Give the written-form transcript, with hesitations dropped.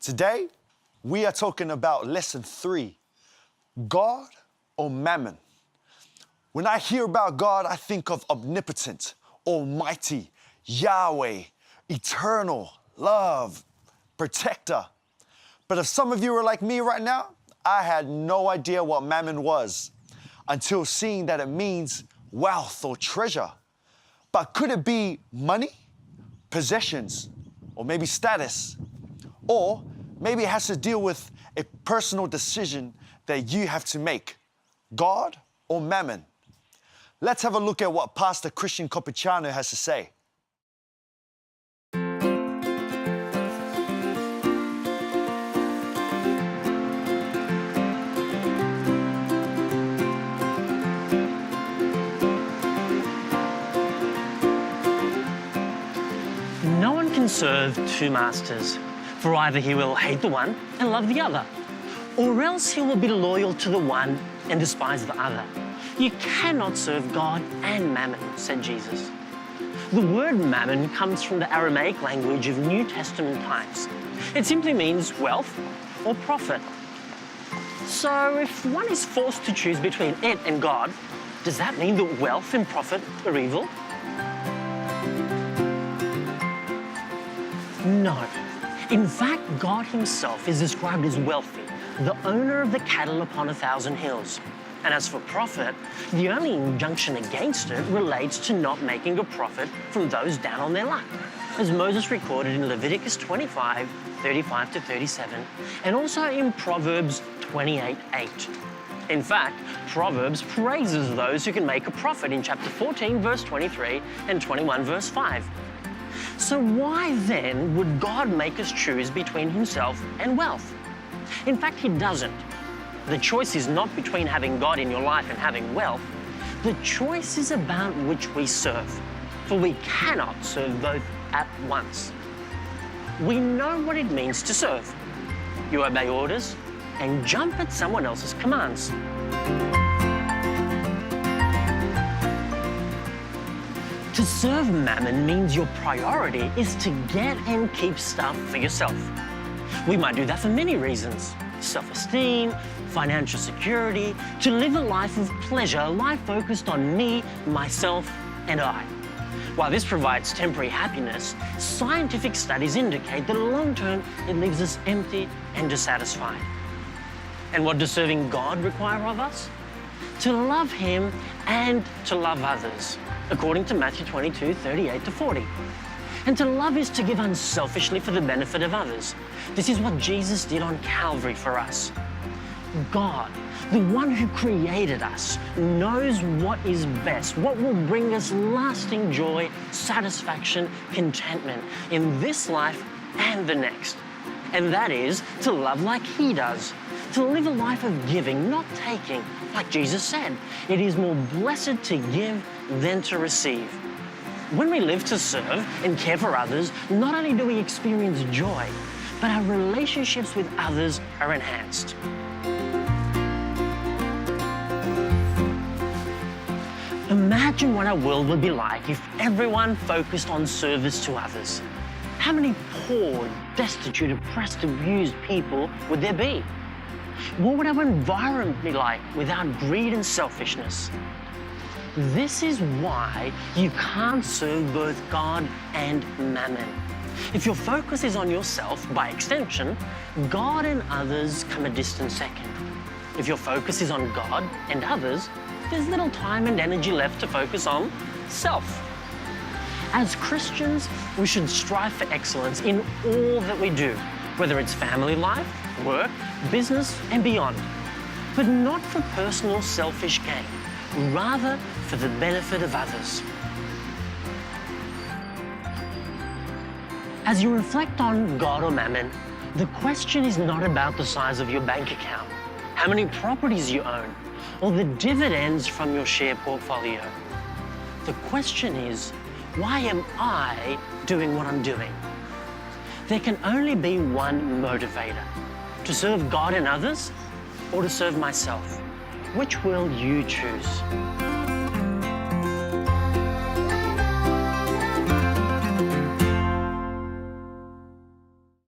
Today, we are talking about lesson 3, God or Mammon. When I hear about God, I think of omnipotent, almighty, Yahweh, eternal, love, protector. But if some of you are like me right now, I had no idea what Mammon was until seeing that it means wealth or treasure. But could it be money, possessions, or maybe status? Or maybe it has to deal with a personal decision that you have to make, God or Mammon. Let's have a look at what Pastor Christian Copiciano has to say. No one can serve two masters, for either he will hate the one and love the other, or else he will be loyal to the one and despise the other. You cannot serve God and Mammon, said Jesus. The word Mammon comes from the Aramaic language of New Testament times. It simply means wealth or profit. So if one is forced to choose between it and God, does that mean that wealth and profit are evil? No. In fact, God himself is described as wealthy, the owner of the cattle upon 1,000 hills. And as for profit, the only injunction against it relates to not making a profit from those down on their luck, as Moses recorded in Leviticus 25, 35 to 37, and also in Proverbs 28:8. In fact, Proverbs praises those who can make a profit in chapter 14, verse 23, and 21, verse 5. So why then would God make us choose between himself and wealth? In fact, he doesn't. The choice is not between having God in your life and having wealth. The choice is about which we serve, for we cannot serve both at once. We know what it means to serve. You obey orders and jump at someone else's commands. To serve Mammon means your priority is to get and keep stuff for yourself. We might do that for many reasons: self-esteem, financial security, to live a life of pleasure, a life focused on me, myself, and I. While this provides temporary happiness, scientific studies indicate that long term it leaves us empty and dissatisfied. And what does serving God require of us? To love him and to love others, according to Matthew 22, 38 to 40. And to love is to give unselfishly for the benefit of others. This is what Jesus did on Calvary for us. God, the one who created us, knows what is best, what will bring us lasting joy, satisfaction, contentment in this life and the next. And that is to love like he does, to live a life of giving, not taking. Like Jesus said, it is more blessed to give than to receive. When we live to serve and care for others, not only do we experience joy, but our relationships with others are enhanced. Imagine what our world would be like if everyone focused on service to others. How many poor, destitute, oppressed, abused people would there be? What would our environment be like without greed and selfishness? This is why you can't serve both God and Mammon. If your focus is on yourself, by extension, God and others come a distant second. If your focus is on God and others, there's little time and energy left to focus on self. As Christians, we should strive for excellence in all that we do, whether it's family life, work, business, and beyond, but not for personal selfish gain, rather for the benefit of others. As you reflect on God or Mammon, the question is not about the size of your bank account, how many properties you own, or the dividends from your share portfolio. The question is, why am I doing what I'm doing? There can only be one motivator: to serve God and others, or to serve myself. Which will you choose?